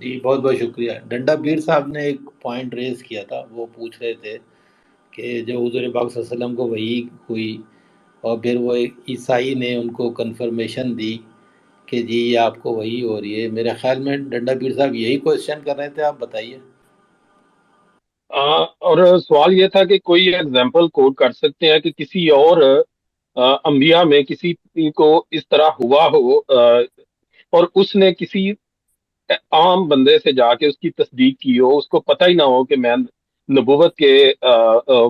جی بہت بہت شکریہ۔ ڈنڈا پیر صاحب نے ایک پوائنٹ ریز کیا تھا، وہ پوچھ رہے تھے کہ جو حضور پاک صلی اللہ علیہ وسلم کو وحی ہوئی اور پھر وہ ایک عیسائی نے ان کو کنفرمیشن دی کہ جی یہ آپ کو وحی ہو رہی ہے۔ میرے خیال میں ڈنڈا پیر صاحب یہی کوشچن کر رہے تھے، آپ بتائیے۔ اور سوال یہ تھا کہ کوئی ایگزامپل کوٹ کر سکتے ہیں کہ کسی اور انبیاء میں کسی کو اس طرح ہوا ہو، اور اس نے کسی عام بندے سے جا کے اس کی تصدیق کی ہو، اس کو پتہ ہی نہ ہو کہ میں نبوت کے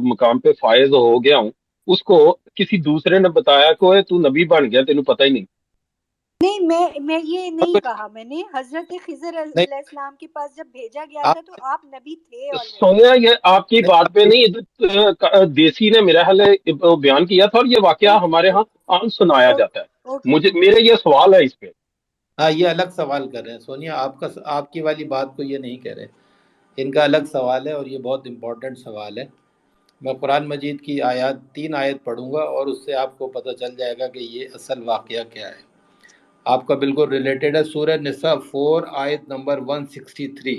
مقام پہ فائز ہو گیا ہوں، اس کو کسی دوسرے نے بتایا کہ تو نبی بن گیا، تینوں پتہ ہی نہیں۔ نہیں، میں یہ نہیں کہا، میں نے حضرت خضر نہیں علیہ السلام کے پاس جب بھیجا گیا آپ تھا تو آپ نبی تھے آلریڈی۔ سونیا، یہ آپ کی نہیں بات پہ نہیں، دیسی نے میرا حال بیان کیا تھا، اور یہ واقعہ اوکے ہمارے ہاں عام سنایا جاتا ہے۔ Okay okay. میرے یہ سوال ہے اس پہ۔ ہاں یہ الگ سوال کر رہے ہیں سونیا، آپ کی والی بات کو یہ نہیں کہہ رہے، ان کا الگ سوال ہے اور یہ بہت امپورٹنٹ سوال ہے۔ میں قرآن مجید کی آیات 3 آیت پڑھوں گا اور اس سے آپ کو پتہ چل جائے گا کہ یہ اصل واقعہ کیا ہے، آپ کا بالکل ریلیٹڈ ہے۔ سورہ نساء 4 آیت نمبر 163۔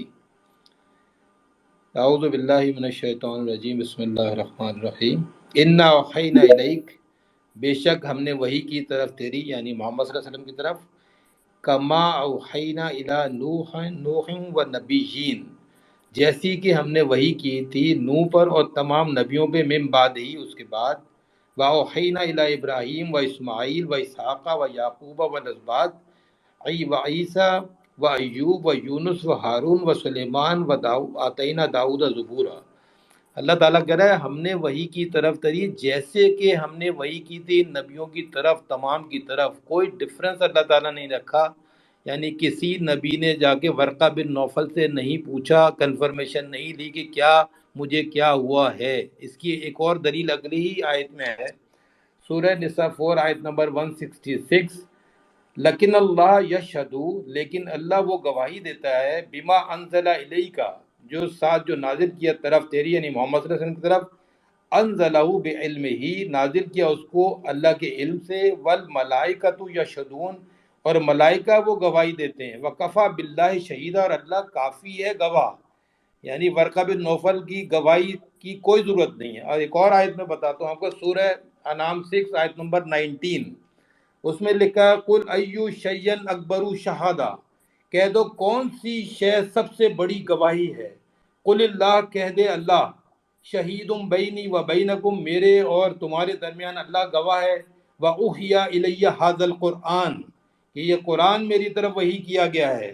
اعوذ باللہ من الشیطان الرجیم، بسم اللہ الرحمن الرحیم۔ انا اوحینا الیک، بے شک ہم نے وحی کی طرف تیری یعنی محمد صلی اللہ علیہ وسلم کی طرف، کما اوحینا الی نوح و نبیین، جیسی کہ ہم نے وحی کی تھی نوح پر اور تمام نبیوں پہ، من بعد ہی اس کے بعد، واوحینا الی ابراہیم و اسماعیل و اسحاق و یعقوب و الاسباط و عیسیٰ و ایوب و یونس و ہارون و سلیمان و آتینا داؤد زبورا۔ اللہ تعالیٰ کہہ رہا ہے ہم نے وحی کی طرف تری جیسے کہ ہم نے وحی کی تھی نبیوں کی طرف، تمام کی طرف، کوئی ڈفرنس اللہ تعالیٰ نہیں رکھا۔ یعنی کسی نبی نے جا کے ورقہ بن نوفل سے نہیں پوچھا، کنفرمیشن نہیں لی کہ کیا مجھے کیا ہوا ہے۔ اس کی ایک اور دلیل اگلی ہی آیت میں ہے، سورہ نساء 4 آیت نمبر 166۔ لیکن اللہ یشہدو، لیکن اللہ وہ گواہی دیتا ہے، بما انزل الیکا، جو ساتھ جو نازل کیا طرف تیری یعنی محمد صلی اللہ علیہ وسلم کی طرف، انزلہ بعلمہ، نازل کیا اس کو اللہ کے علم سے، والملائکۃ یشہدون، اور ملائکہ وہ گواہی دیتے ہیں، وکفیٰ باللہ شہیدہ، اور اللہ کافی ہے گواہ، یعنی ورقہ بن نوفل کی گواہی کی کوئی ضرورت نہیں ہے۔ اور ایک اور آیت میں بتاتا ہوں آپ کو، سورہ انعام 6 آیت نمبر 19، اس میں لکھا ہے قل ایو شیئن اکبر شہادہ، کہہ دو کون سی شے سب سے بڑی گواہی ہے، قل اللہ، کہہ دے اللہ، شہیدم بینی و بینکم، میرے اور تمہارے درمیان اللہ گواہ ہے، وَأُوحِیَ إِلَيَّ هَذَا الْقُرْآنِ، کہ یہ قرآن میری طرف وحی کیا گیا ہے۔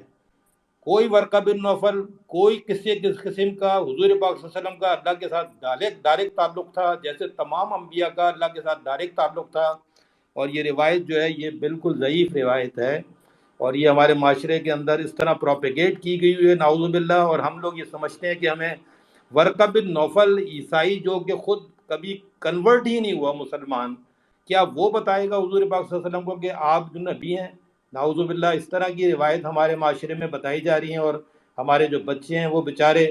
کوئی ورقہ بن نوفل، کوئی کسی قسم کا حضور پاک صلی اللہ علیہ وسلم کا اللہ کے ساتھ ڈائریکٹ تعلق تھا، جیسے تمام انبیاء کا اللہ کے ساتھ ڈائریکٹ تعلق تھا۔ اور یہ روایت جو ہے یہ بالکل ضعیف روایت ہے، اور یہ ہمارے معاشرے کے اندر اس طرح پروپیگیٹ کی گئی ہوئی ہے نعوذ باللہ، اور ہم لوگ یہ سمجھتے ہیں کہ ہمیں ورقہ بن نوفل عیسائی جو کہ خود کبھی کنورٹ ہی نہیں ہوا مسلمان، کیا وہ بتائے گا حضور پاک صلی اللہ علیہ وسلم کو کہ آپ جو نبی ہیں؟ نعوذ باللہ اس طرح کی روایت ہمارے معاشرے میں بتائی جا رہی ہیں، اور ہمارے جو بچے ہیں وہ بیچارے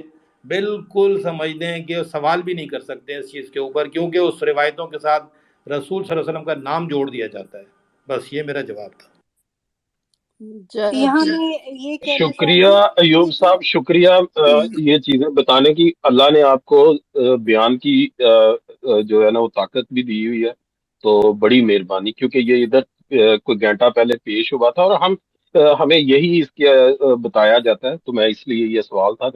بالکل سمجھتے ہیں کہ سوال بھی نہیں کر سکتے اس چیز کے اوپر، کیونکہ اس روایتوں کے ساتھ رسول صلی اللہ علیہ وسلم کا نام جوڑ دیا جاتا ہے۔ بس یہ میرا جواب تھا۔ یہاں میں یہ کہنا چاہوں شکریہ گی ایوب صاحب، شکریہ یہ چیزیں بتانے کی۔ اللہ نے آپ کو بیان کی جو ہے نا وہ طاقت بھی دی ہوئی ہے، تو بڑی مہربانی، کیونکہ یہ ادھر کوئی گھنٹہ پہلے پیش ہوا تھا اور ہمیں یہی اس کے بتایا جاتا ہے، تو میں اس لیے یہ سوال تھا